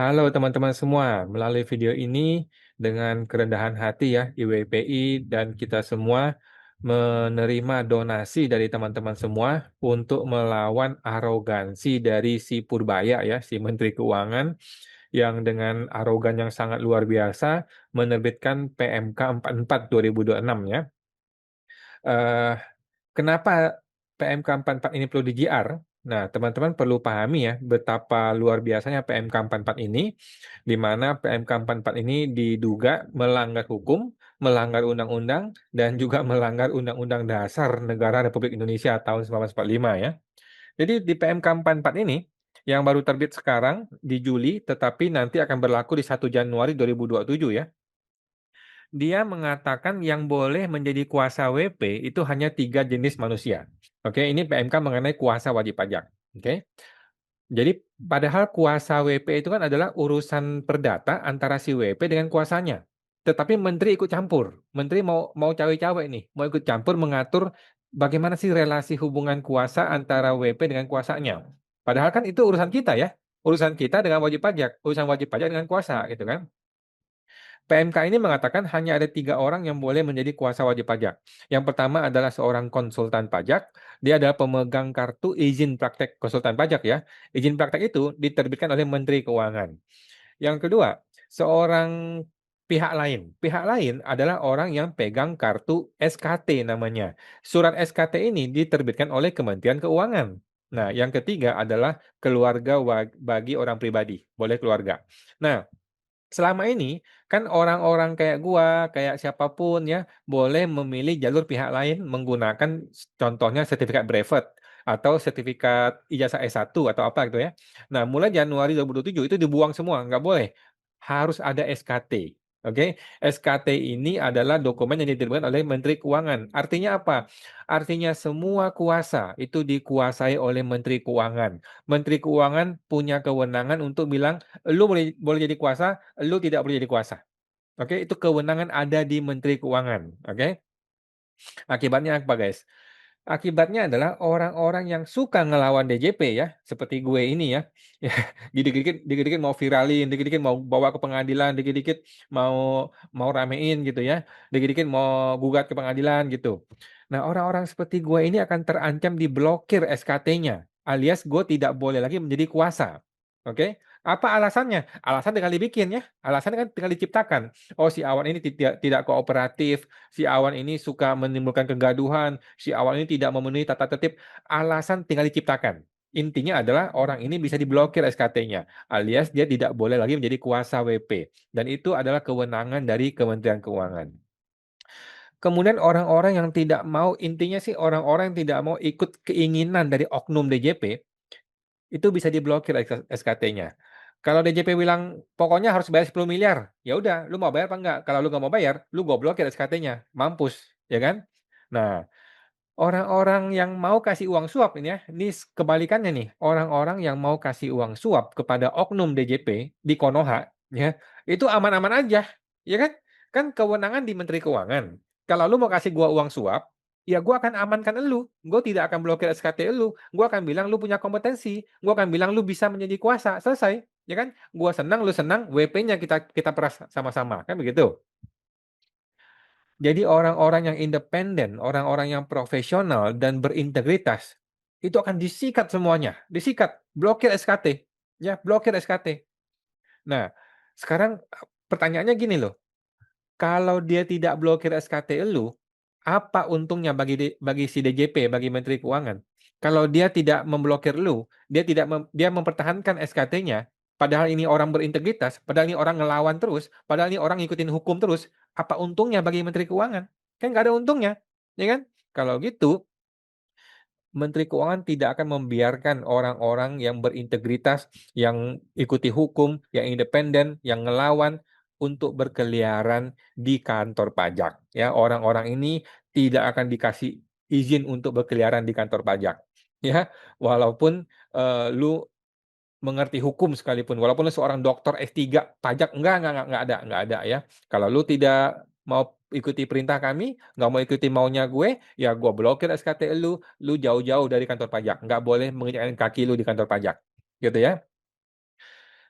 Halo teman-teman semua, melalui video ini dengan kerendahan hati ya IWPI dan kita semua menerima donasi dari teman-teman semua untuk melawan arogansi dari si Purbaya ya, si Menteri Keuangan yang dengan arogan yang sangat luar biasa menerbitkan PMK 44 2026 ya. Eh, Kenapa PMK 44 ini perlu di-GR? Nah, teman-teman perlu pahami ya betapa luar biasanya PMK 44 ini, di mana PMK 44 ini diduga melanggar hukum, melanggar undang-undang, dan juga melanggar Undang-Undang Dasar Negara Republik Indonesia tahun 1945 ya. Jadi di PMK 44 ini, yang baru terbit sekarang di Juli, tetapi nanti akan berlaku di 1 Januari 2027 ya. Dia mengatakan yang boleh menjadi kuasa WP itu hanya 3 jenis manusia. Oke, ini PMK mengenai kuasa wajib pajak. Oke, jadi padahal kuasa WP itu kan adalah urusan perdata antara si WP dengan kuasanya. Tetapi menteri ikut campur. Menteri mau cawe-cawe nih, mau ikut campur mengatur bagaimana sih relasi hubungan kuasa antara WP dengan kuasanya. Padahal kan itu urusan kita ya. Urusan kita dengan wajib pajak, urusan wajib pajak dengan kuasa gitu kan. PMK ini mengatakan hanya ada 3 orang yang boleh menjadi kuasa wajib pajak. Yang pertama adalah seorang konsultan pajak. Dia adalah pemegang kartu izin praktek konsultan pajak ya. Izin praktek itu diterbitkan oleh Menteri Keuangan. Yang kedua, seorang pihak lain. Pihak lain adalah orang yang pegang kartu SKT namanya. Surat SKT ini diterbitkan oleh Kementerian Keuangan. Nah, yang ketiga adalah keluarga bagi orang pribadi, boleh keluarga. Nah, selama ini kan orang-orang kayak gua, kayak siapapun ya, boleh memilih jalur pihak lain menggunakan contohnya sertifikat brevet atau sertifikat ijazah S1 atau apa gitu ya. Nah, mulai Januari 2027 itu dibuang semua, nggak boleh. Harus ada SKT. Oke, SKT ini adalah dokumen yang diterbitkan oleh Menteri Keuangan. Artinya apa? Artinya semua kuasa itu dikuasai oleh Menteri Keuangan. Menteri Keuangan punya kewenangan untuk bilang, lu boleh jadi kuasa, lu tidak boleh jadi kuasa. Oke, itu kewenangan ada di Menteri Keuangan. Oke, akibatnya apa, guys? Akibatnya adalah orang-orang yang suka ngelawan DJP ya, seperti gue ini ya, ya dikit-dikit mau viralin, dikit-dikit mau bawa ke pengadilan, dikit-dikit mau mau ramein gitu ya, dikit-dikit mau gugat ke pengadilan gitu. Nah, orang-orang seperti gue ini akan terancam diblokir SKT-nya, alias gue tidak boleh lagi menjadi kuasa. Oke? Apa alasannya? Alasan tinggal dibikin ya. Alasan kan tinggal diciptakan. Oh, si Awan ini tidak kooperatif, si Awan ini suka menimbulkan kegaduhan, si Awan ini tidak memenuhi tata tertib. Alasan tinggal diciptakan. Intinya adalah orang ini bisa diblokir SKT-nya, alias dia tidak boleh lagi menjadi kuasa WP. Dan itu adalah kewenangan dari Kementerian Keuangan. Kemudian orang-orang yang tidak mau, intinya sih orang-orang yang tidak mau ikut keinginan dari oknum DJP, itu bisa diblokir SKT-nya. Kalau DJP bilang pokoknya harus bayar 10 miliar, ya udah, lu mau bayar apa enggak? Kalau lu nggak mau bayar, lu gue blokir SKT-nya, mampus, ya kan? Nah, orang-orang yang mau kasih uang suap ini ya, ini kebalikannya nih, orang-orang yang mau kasih uang suap kepada oknum DJP di Konoha, ya, itu aman-aman aja, ya kan? Kan kewenangan di Menteri Keuangan. Kalau lu mau kasih gua uang suap, ya gua akan amankan elu. Gua tidak akan blokir SKT elu. Gua akan bilang lu punya kompetensi. Gua akan bilang lu bisa menjadi kuasa. Selesai, ya kan? Gua senang, lu senang, WP-nya kita kita peras sama-sama, kan begitu? Jadi orang-orang yang independen, orang-orang yang profesional dan berintegritas itu akan disikat semuanya, disikat, blokir SKT, ya, blokir SKT. Nah, sekarang pertanyaannya gini loh, kalau dia tidak blokir SKT elu, apa untungnya bagi si DJP, bagi Menteri Keuangan? Kalau dia tidak memblokir elu, dia mempertahankan SKT-nya, padahal ini orang berintegritas, padahal ini orang ngelawan terus, padahal ini orang ngikutin hukum terus, apa untungnya bagi Menteri Keuangan? Kan nggak ada untungnya, ya kan? Kalau gitu, Menteri Keuangan tidak akan membiarkan orang-orang yang berintegritas, yang ikuti hukum, yang independen, yang ngelawan untuk berkeliaran di kantor pajak. Ya, orang-orang ini tidak akan dikasih izin untuk berkeliaran di kantor pajak. Ya, walaupun lu mengerti hukum sekalipun, walaupun lu seorang doktor S3 pajak, enggak ada ya. Kalau lu tidak mau ikuti perintah kami, nggak mau ikuti maunya gue, ya gue blokir SKT lu jauh-jauh dari kantor pajak. Nggak boleh menginjakkan kaki lu di kantor pajak. Gitu ya.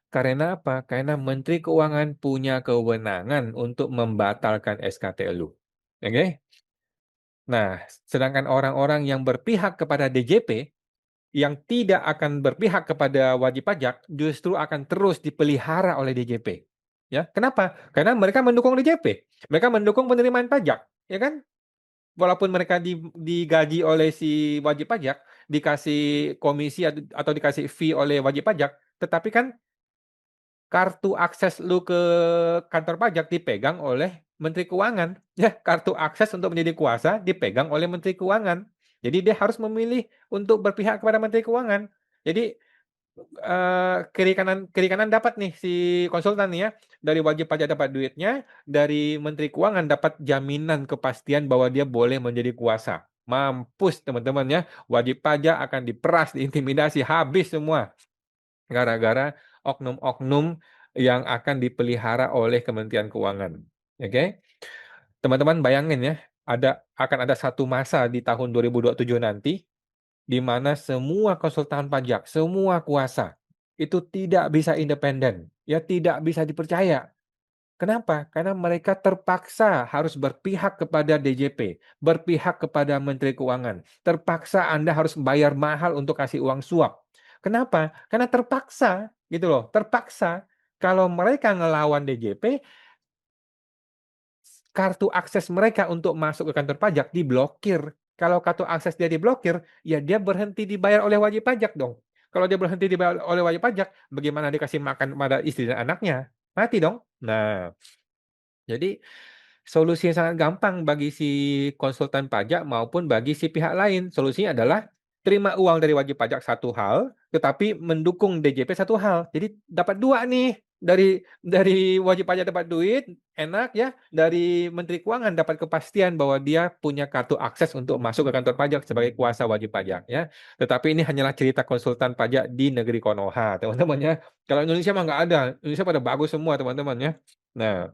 Karena apa? Karena Menteri Keuangan punya kewenangan untuk membatalkan SKT elu. Oke? Nah, sedangkan orang-orang yang berpihak kepada DJP, yang tidak akan berpihak kepada wajib pajak, justru akan terus dipelihara oleh DJP. Ya, kenapa? Karena mereka mendukung DJP. Mereka mendukung penerimaan pajak, ya kan? Walaupun mereka digaji oleh si wajib pajak, dikasih komisi atau dikasih fee oleh wajib pajak, tetapi kan kartu akses lu ke kantor pajak dipegang oleh Menteri Keuangan. Ya, kartu akses untuk menjadi kuasa dipegang oleh Menteri Keuangan. Jadi dia harus memilih untuk berpihak kepada Menteri Keuangan. Jadi kiri kanan dapat nih si konsultan nih ya. Dari wajib pajak dapat duitnya, dari Menteri Keuangan dapat jaminan kepastian bahwa dia boleh menjadi kuasa. Mampus teman-teman ya. Wajib pajak akan diperas, diintimidasi, habis semua. Gara-gara oknum-oknum yang akan dipelihara oleh Kementerian Keuangan. Oke? Teman-teman bayangin ya, akan ada satu masa di tahun 2027 nanti, di mana semua konsultan pajak, semua kuasa, itu tidak bisa independen, ya tidak bisa dipercaya. Kenapa? Karena mereka terpaksa harus berpihak kepada DJP, berpihak kepada Menteri Keuangan. Terpaksa Anda harus bayar mahal untuk kasih uang suap. Kenapa? Karena terpaksa, gitu loh, terpaksa. Kalau mereka ngelawan DJP, kartu akses mereka untuk masuk ke kantor pajak diblokir. Kalau kartu akses dia diblokir, ya dia berhenti dibayar oleh wajib pajak dong. Kalau dia berhenti dibayar oleh wajib pajak, bagaimana dikasih makan pada istri dan anaknya? Mati dong. Nah, jadi solusi yang sangat gampang bagi si konsultan pajak maupun bagi si pihak lain. Solusinya adalah terima uang dari wajib pajak satu hal, tetapi mendukung DJP satu hal. Jadi dapat dua nih. Dari wajib pajak dapat duit, enak ya. Dari Menteri Keuangan dapat kepastian bahwa dia punya kartu akses untuk masuk ke kantor pajak sebagai kuasa wajib pajak ya. Tetapi ini hanyalah cerita konsultan pajak di negeri Konoha, teman-teman ya. Kalau Indonesia mah nggak ada. Indonesia pada bagus semua, teman-teman ya. Nah,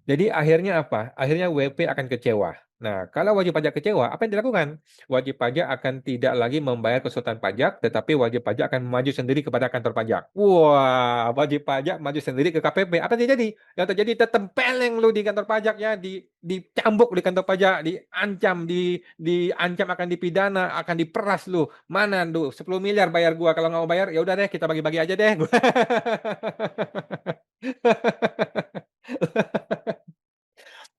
jadi akhirnya apa? Akhirnya WP akan kecewa. Nah, kalau wajib pajak kecewa, apa yang dilakukan? Wajib pajak akan tidak lagi membayar konsultan pajak, tetapi wajib pajak akan maju sendiri kepada kantor pajak. Wah, wajib pajak maju sendiri ke KPP. Apa yang terjadi? Yang terjadi tetempeleng lu di kantor pajak ya, dicambuk di kantor pajak, diancam, diancam akan dipidana, akan diperas lu. Mana lu? 10 miliar bayar gua. Kalau nggak mau bayar, ya udah deh, kita bagi-bagi aja deh.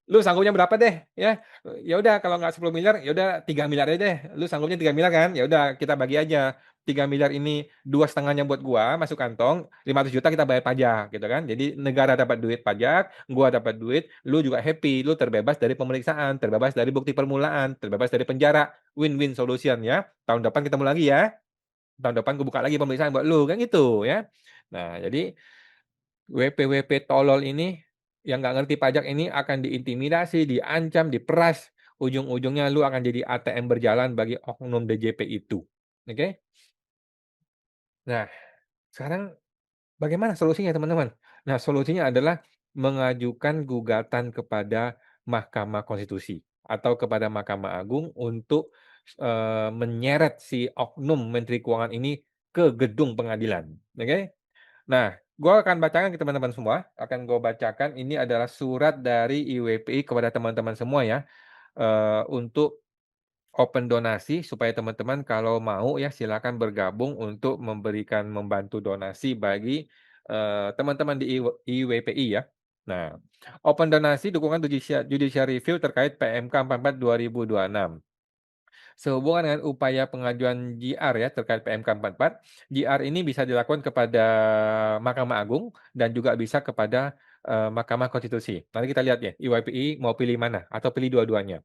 Lu sanggupnya berapa deh ya? Ya udah kalau nggak 10 miliar ya udah 3 miliar aja deh. Lu sanggupnya 3 miliar kan? Ya udah kita bagi aja. 3 miliar ini dua setengahnya buat gua masuk kantong, 500 juta kita bayar pajak gitu kan. Jadi negara dapat duit pajak, gua dapat duit, lu juga happy, lu terbebas dari pemeriksaan, terbebas dari bukti permulaan, terbebas dari penjara. Win-win solution ya. Tahun depan ketemu lagi ya. Tahun depan gua buka lagi pemeriksaan buat lu kan gitu ya. Nah, jadi WP-WP tolol ini yang nggak ngerti pajak ini akan diintimidasi, diancam, diperas. Ujung-ujungnya lu akan jadi ATM berjalan bagi oknum DJP itu. Oke? Nah, sekarang bagaimana solusinya teman-teman? Nah, solusinya adalah mengajukan gugatan kepada Mahkamah Konstitusi atau kepada Mahkamah Agung untuk menyeret si oknum Menteri Keuangan ini ke gedung pengadilan. Oke? Nah, gue akan bacakan ke teman-teman semua. Akan gue bacakan ini adalah surat dari IWPI kepada teman-teman semua ya. Untuk open donasi supaya teman-teman kalau mau ya silakan bergabung untuk membantu donasi bagi teman-teman di IWPI ya. Nah, open donasi dukungan judicial review terkait PMK 44 2026. Sehubungan dengan upaya pengajuan JR ya terkait PMK 44, JR ini bisa dilakukan kepada Mahkamah Agung dan juga bisa kepada Mahkamah Konstitusi. Nanti kita lihat ya, IYPI mau pilih mana atau pilih dua-duanya.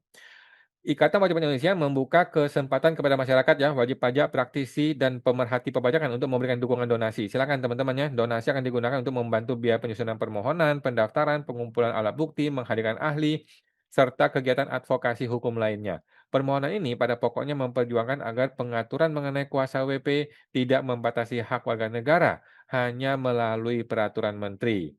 Ikatan Wajib Pajak Indonesia membuka kesempatan kepada masyarakat ya, wajib pajak, praktisi, dan pemerhati perpajakan untuk memberikan dukungan donasi. Silakan teman-teman ya, donasi akan digunakan untuk membantu biaya penyusunan permohonan, pendaftaran, pengumpulan alat bukti, menghadirkan ahli, serta kegiatan advokasi hukum lainnya. Permohonan ini pada pokoknya memperjuangkan agar pengaturan mengenai kuasa WP tidak membatasi hak warga negara, hanya melalui peraturan menteri.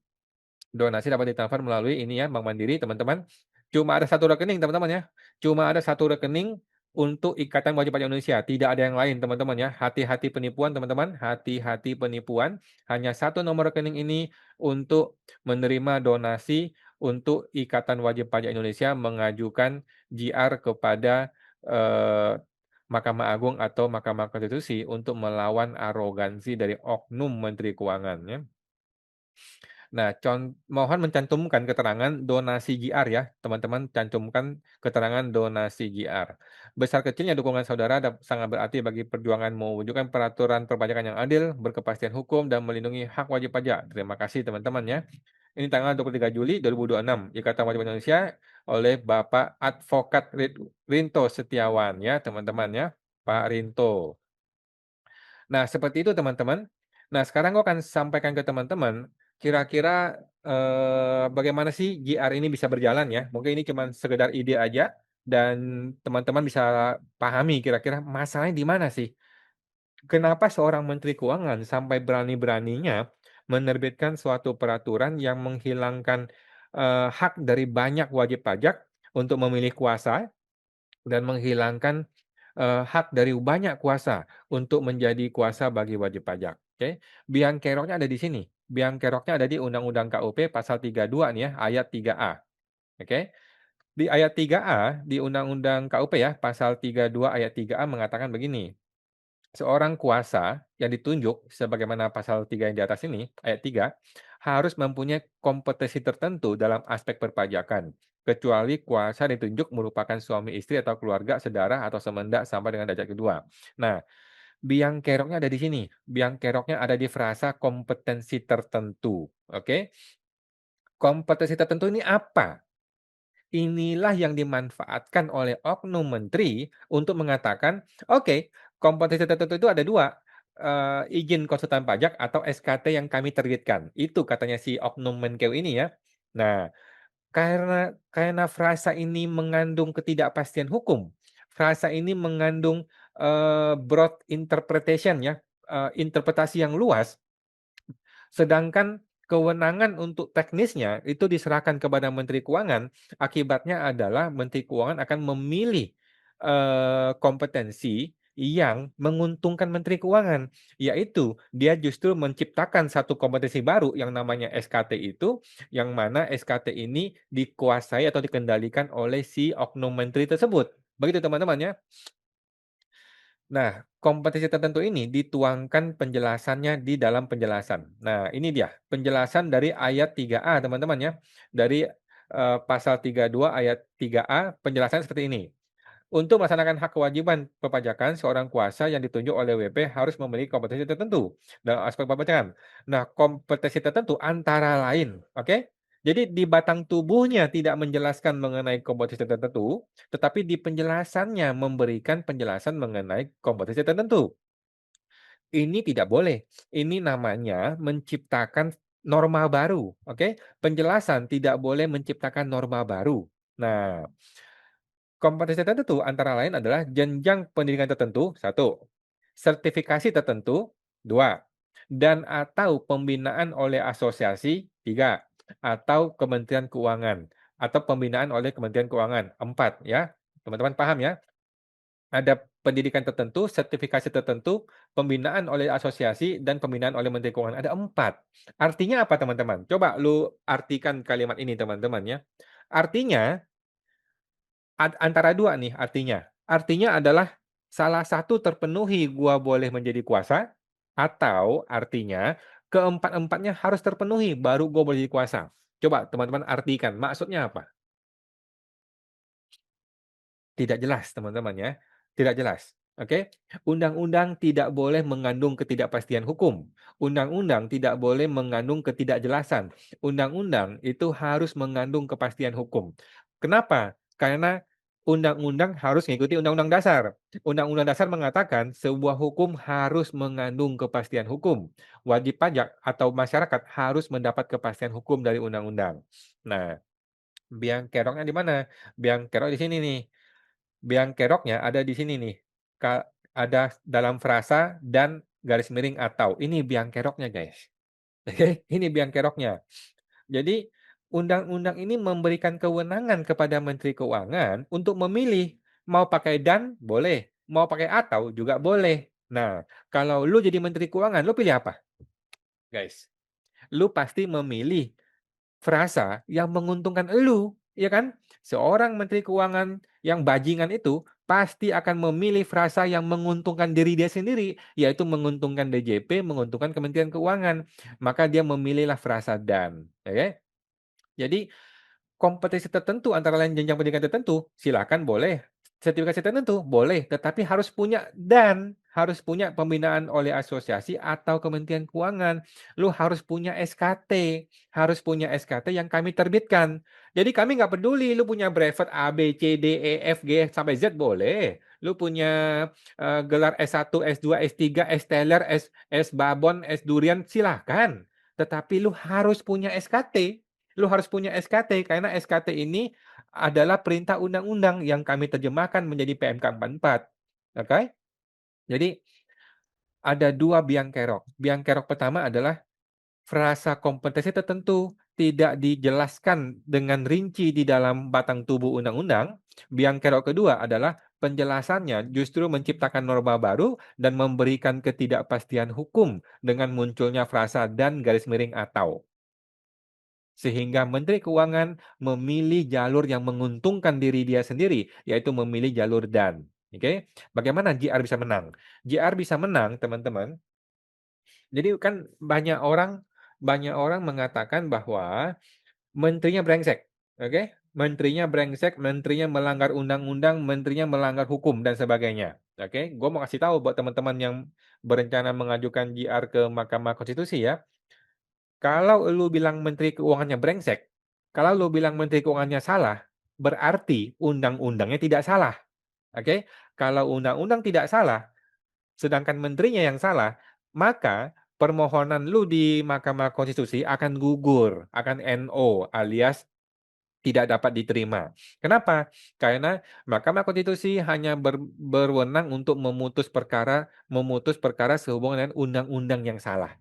Donasi dapat ditransfer melalui ini ya, Bank Mandiri, teman-teman. Cuma ada satu rekening, teman-teman ya. Cuma ada satu rekening untuk Ikatan Wajib Pajak Indonesia, tidak ada yang lain teman-teman ya. Hati-hati penipuan teman-teman, hati-hati penipuan. Hanya satu nomor rekening ini untuk menerima donasi untuk Ikatan Wajib Pajak Indonesia mengajukan JR kepada, eee, Mahkamah Agung atau Mahkamah Konstitusi untuk melawan arogansi dari oknum Menteri Keuangan ya. Nah, mohon mencantumkan keterangan donasi JR ya, teman-teman cantumkan keterangan donasi JR. Besar kecilnya dukungan saudara sangat berarti bagi perjuangan mewujudkan peraturan perpajakan yang adil, berkepastian hukum, dan melindungi hak wajib pajak. Terima kasih teman-teman ya. Ini tanggal 23 Juli 2026, Ikatan Wajib Pajak Indonesia oleh Bapak Advokat Rinto Setiawan ya, teman-teman ya, Pak Rinto. Nah, seperti itu teman-teman. Nah, sekarang aku akan sampaikan ke teman-teman, kira-kira, bagaimana sih JR ini bisa berjalan ya. Mungkin ini cuma sekedar ide aja dan teman-teman bisa pahami kira-kira masalahnya di mana sih. Kenapa seorang menteri keuangan sampai berani-beraninya menerbitkan suatu peraturan yang menghilangkan, hak dari banyak wajib pajak untuk memilih kuasa dan menghilangkan, hak dari banyak kuasa untuk menjadi kuasa bagi wajib pajak, oke. Biang keroknya ada di sini, biang keroknya ada di Undang-Undang KUP pasal 32 nih ya, ayat 3A, oke. Di ayat 3A di Undang-Undang KUP ya, pasal 32 ayat 3A mengatakan begini, seorang kuasa yang ditunjuk sebagaimana pasal 3 yang di atas ini, ayat 3, harus mempunyai kompetensi tertentu dalam aspek perpajakan, kecuali kuasa ditunjuk merupakan suami istri atau keluarga, saudara, atau semendak sampai dengan derajat kedua. Nah, biang keroknya ada di sini, biang keroknya ada di frasa kompetensi tertentu, oke. Kompetensi tertentu ini apa? Inilah yang dimanfaatkan oleh oknum menteri untuk mengatakan, "Oke, kompetensi tertentu itu ada 2, izin konsultan pajak atau SKT yang kami terbitkan." Itu katanya si oknum Menkeu ini ya. Nah, karena frasa ini mengandung ketidakpastian hukum, frasa ini mengandung, broad interpretation ya, interpretasi yang luas. Sedangkan kewenangan untuk teknisnya itu diserahkan kepada Menteri Keuangan, akibatnya adalah Menteri Keuangan akan memilih, kompetensi yang menguntungkan Menteri Keuangan, yaitu dia justru menciptakan satu kompetensi baru yang namanya SKT itu, yang mana SKT ini dikuasai atau dikendalikan oleh si oknum menteri tersebut. Begitu teman-teman ya. Nah, kompetensi tertentu ini dituangkan penjelasannya di dalam penjelasan. Nah, ini dia penjelasan dari ayat 3A teman-teman ya. Dari, pasal 32 ayat 3A penjelasannya seperti ini. Untuk melaksanakan hak kewajiban perpajakan, seorang kuasa yang ditunjuk oleh WP harus memiliki kompetensi tertentu dalam aspek perpajakan. Nah, kompetensi tertentu antara lain, oke? Jadi di batang tubuhnya tidak menjelaskan mengenai kompetensi tertentu, tetapi di penjelasannya memberikan penjelasan mengenai kompetensi tertentu. Ini tidak boleh. Ini namanya menciptakan norma baru, oke? Penjelasan tidak boleh menciptakan norma baru. Nah, kompetensi tertentu antara lain adalah jenjang pendidikan tertentu, satu, sertifikasi tertentu, dua, dan atau pembinaan oleh asosiasi, tiga, atau Kementerian Keuangan, atau pembinaan oleh Kementerian Keuangan, empat ya. Teman-teman paham ya? Ada pendidikan tertentu, sertifikasi tertentu, pembinaan oleh asosiasi, dan pembinaan oleh Menteri Keuangan. Ada empat. Artinya apa teman-teman? Coba lu artikan kalimat ini teman-teman ya. Artinya antara 2 nih artinya. Artinya adalah salah satu terpenuhi gua boleh menjadi kuasa, atau artinya keempat-empatnya harus terpenuhi baru gua boleh jadi kuasa. Coba teman-teman artikan maksudnya apa? Tidak jelas teman-teman ya, tidak jelas, oke. Undang-undang tidak boleh mengandung ketidakpastian hukum, undang-undang tidak boleh mengandung ketidakjelasan, undang-undang itu harus mengandung kepastian hukum. Kenapa? Karena undang-undang harus mengikuti undang-undang dasar. Undang-undang dasar mengatakan sebuah hukum harus mengandung kepastian hukum. Wajib pajak atau masyarakat harus mendapat kepastian hukum dari undang-undang. Nah, biang keroknya di mana? Biang kerok di sini nih. Biang keroknya ada di sini nih, ada dalam frasa dan garis miring atau. Ini biang keroknya, guys. Oke, ini biang keroknya. Jadi, undang-undang ini memberikan kewenangan kepada Menteri Keuangan untuk memilih Mau pakai dan boleh, mau pakai atau juga boleh. Nah, kalau lu jadi menteri keuangan, lu pilih apa, guys? Lu pasti memilih frasa yang menguntungkan elu, ya kan? Seorang menteri keuangan yang bajingan itu pasti akan memilih frasa yang menguntungkan diri dia sendiri, yaitu menguntungkan DJP, menguntungkan Kementerian Keuangan. Maka dia memilihlah frasa dan, oke? Jadi kompetisi tertentu antara lain jenjang pendidikan tertentu, silakan boleh. Sertifikasi tertentu boleh, tetapi harus punya dan harus punya pembinaan oleh asosiasi atau Kementerian Keuangan. Lu harus punya SKT, harus punya SKT yang kami terbitkan. Jadi kami nggak peduli lu punya brevet A, B, C, D, E, F, G sampai Z boleh. Lu punya gelar S1, S2, S3, S Teller, S Babon, S Durian silahkan. Tetapi lu harus punya SKT. Lu harus punya SKT karena SKT ini adalah perintah undang-undang yang kami terjemahkan menjadi PMK 44. Oke? Jadi ada dua biang kerok. Biang kerok pertama adalah frasa kompetensi tertentu tidak dijelaskan dengan rinci di dalam batang tubuh undang-undang. Biang kerok kedua adalah penjelasannya justru menciptakan norma baru dan memberikan ketidakpastian hukum dengan munculnya frasa dan garis miring atau. Sehingga Menteri Keuangan memilih jalur yang menguntungkan diri dia sendiri, yaitu memilih jalur dan. Oke, bagaimana JR bisa menang? JR bisa menang, teman-teman. Jadi kan banyak orang mengatakan bahwa menterinya brengsek. Oke, menterinya brengsek, menterinya melanggar undang-undang, menterinya melanggar hukum dan sebagainya. Oke, gue mau kasih tahu buat teman-teman yang berencana mengajukan JR ke Mahkamah Konstitusi ya. Kalau lu bilang menteri keuangannya brengsek, kalau lu bilang menteri keuangannya salah, berarti undang-undangnya tidak salah. Oke? Kalau undang-undang tidak salah, sedangkan menterinya yang salah, maka permohonan lu di Mahkamah Konstitusi akan gugur, akan NO alias tidak dapat diterima. Kenapa? Karena Mahkamah Konstitusi hanya berwenang untuk memutus perkara sehubungan dengan undang-undang yang salah.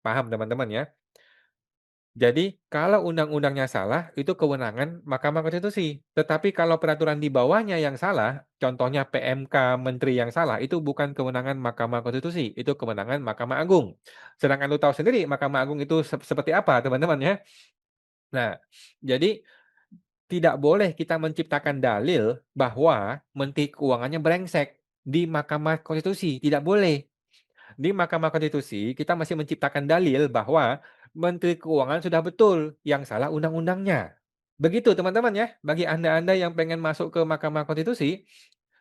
Paham teman-teman ya? Jadi, kalau undang-undangnya salah, itu kewenangan Mahkamah Konstitusi. Tetapi kalau peraturan di bawahnya yang salah, contohnya PMK Menteri yang salah, itu bukan kewenangan Mahkamah Konstitusi, itu kewenangan Mahkamah Agung. Sedangkan lu tahu sendiri Mahkamah Agung itu seperti apa, teman-teman ya. Nah, jadi tidak boleh kita menciptakan dalil bahwa Menteri Keuangannya brengsek di Mahkamah Konstitusi, tidak boleh. Di Mahkamah Konstitusi, kita masih menciptakan dalil bahwa Menteri Keuangan sudah betul, yang salah undang-undangnya. Begitu teman-teman ya, bagi Anda-Anda yang pengen masuk ke Mahkamah Konstitusi,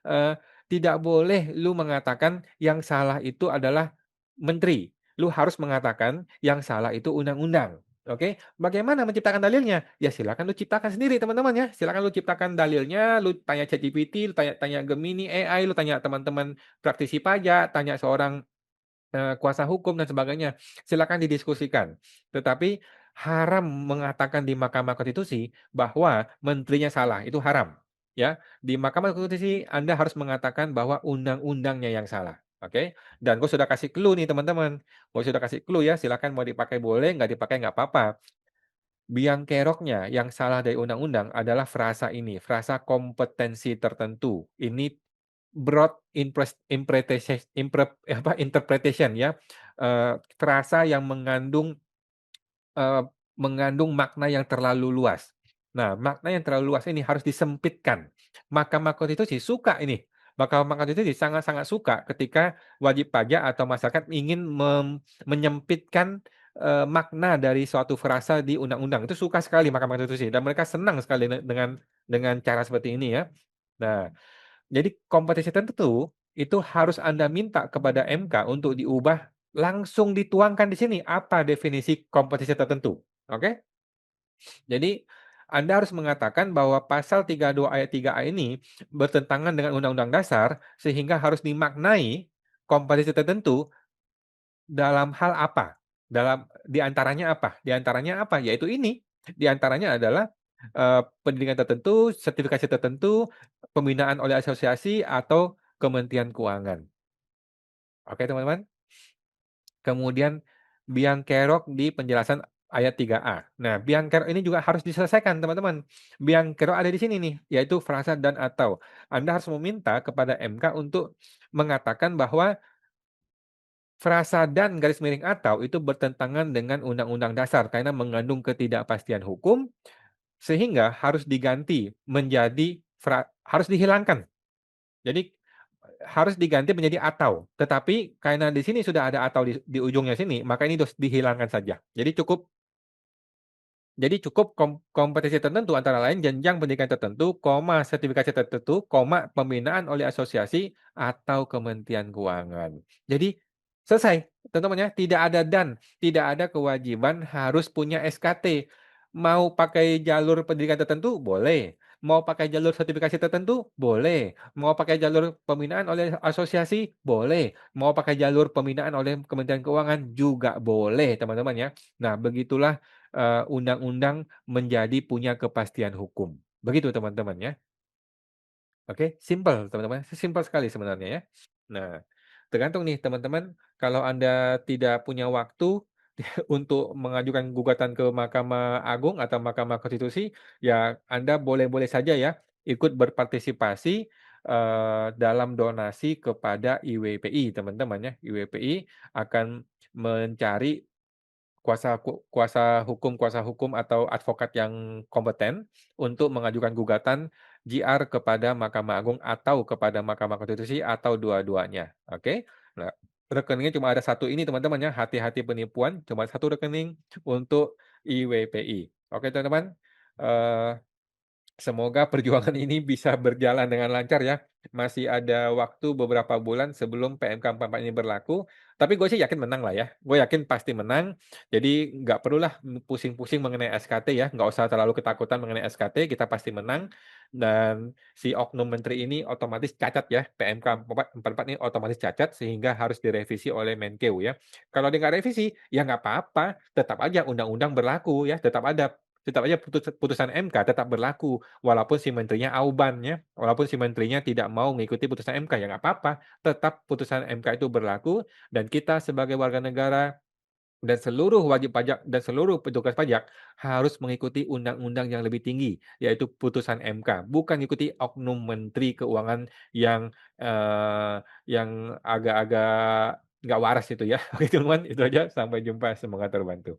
eee, tidak boleh lu mengatakan yang salah itu adalah menteri. Lu harus mengatakan yang salah itu undang-undang. Oke, bagaimana menciptakan dalilnya? Ya silakan lu ciptakan sendiri teman-teman ya. Silakan lu ciptakan dalilnya, lu tanya ChatGPT, lu tanya Gemini AI, lu tanya teman-teman praktisi pajak, tanya seorang kuasa hukum dan sebagainya, silakan didiskusikan. Tetapi haram mengatakan di Mahkamah Konstitusi bahwa menterinya salah, itu haram, ya. Di Mahkamah Konstitusi Anda harus mengatakan bahwa undang-undangnya yang salah, oke? Dan gue sudah kasih clue nih teman-teman, gue sudah kasih clue ya, silakan mau dipakai boleh, nggak dipakai nggak apa-apa. Biang keroknya yang salah dari undang-undang adalah frasa ini, frasa kompetensi tertentu. Ini broad interpretation ya, frasa yang eee, mengandung makna yang terlalu luas. Nah, makna yang terlalu luas ini harus disempitkan. Mahkamah Konstitusi suka ini, Mahkamah Konstitusi sangat-sangat suka ketika wajib pajak atau masyarakat ingin menyempitkan, makna dari suatu frasa di undang-undang. Itu suka sekali Mahkamah Konstitusi dan mereka senang sekali dengan cara seperti ini ya. Nah, jadi kompetisi tertentu, itu harus Anda minta kepada MK untuk diubah, langsung dituangkan di sini, apa definisi kompetisi tertentu, oke? Jadi, Anda harus mengatakan bahwa pasal 32 ayat 3A ini bertentangan dengan Undang-Undang Dasar, sehingga harus dimaknai kompetisi tertentu dalam hal apa? Di antaranya apa? Di antaranya apa? Yaitu ini, di antaranya adalah, pendidikan tertentu, sertifikasi tertentu, pembinaan oleh asosiasi atau Kementerian Keuangan. Oke, teman-teman? Kemudian biang kerok di penjelasan ayat 3A. Nah, biangkerok ini juga harus diselesaikan, teman-teman. Biangkerok ada di sini nih, yaitu frasa dan atau. Anda harus meminta kepada MK untuk mengatakan bahwa frasa dan garis miring atau itu bertentangan dengan Undang-Undang Dasar karena mengandung ketidakpastian hukum, sehingga harus diganti menjadi harus dihilangkan. Jadi harus diganti menjadi atau. Tetapi karena di sini sudah ada atau di ujungnya sini, maka ini harus dihilangkan saja. Jadi cukup kompetisi tertentu antara lain jenjang pendidikan tertentu, sertifikasi tertentu, pembinaan oleh asosiasi atau Kementerian Keuangan. Jadi selesai, teman-teman ya, tidak ada kewajiban harus punya SKT. Mau pakai jalur pendidikan tertentu boleh, mau pakai jalur sertifikasi tertentu boleh, mau pakai jalur pembinaan oleh asosiasi boleh, mau pakai jalur pembinaan oleh Kementerian Keuangan juga boleh, teman-teman ya. Nah, begitulah undang-undang menjadi punya kepastian hukum. Begitu teman-teman ya. Oke, simpel teman-teman, simpel sekali sebenarnya ya. Nah, tergantung nih teman-teman, kalau Anda tidak punya waktu untuk mengajukan gugatan ke Mahkamah Agung atau Mahkamah Konstitusi, ya Anda boleh-boleh saja ya ikut berpartisipasi, dalam donasi kepada IWPI teman-teman ya. IWPI akan mencari kuasa hukum atau advokat yang kompeten untuk mengajukan gugatan JR kepada Mahkamah Agung atau kepada Mahkamah Konstitusi atau dua-duanya, oke? Nah, rekeningnya cuma ada satu ini teman-teman ya, hati-hati penipuan, cuma satu rekening untuk IWPI. Oke teman-teman, eee semoga perjuangan ini bisa berjalan dengan lancar ya. Masih ada waktu beberapa bulan sebelum PMK 44 ini berlaku. Tapi gue sih yakin menang lah ya. Gue yakin pasti menang. Jadi nggak perlulah pusing-pusing mengenai SKT ya. Nggak usah terlalu ketakutan mengenai SKT. Kita pasti menang. Dan si oknum menteri ini otomatis cacat ya. PMK 44 ini otomatis cacat sehingga harus direvisi oleh Menkeu ya. Kalau dia nggak revisi, ya nggak apa-apa. Tetap aja undang-undang berlaku ya. Tetap aja putusan MK tetap berlaku, walaupun si menterinya auban ya, walaupun si menterinya tidak mau mengikuti putusan MK, ya nggak apa-apa, tetap putusan MK itu berlaku dan kita sebagai warga negara dan seluruh wajib pajak dan seluruh petugas pajak harus mengikuti undang-undang yang lebih tinggi, yaitu putusan MK, bukan ikuti oknum menteri keuangan yang agak-agak nggak waras itu ya. Oke teman, itu aja, sampai jumpa, semoga terbantu.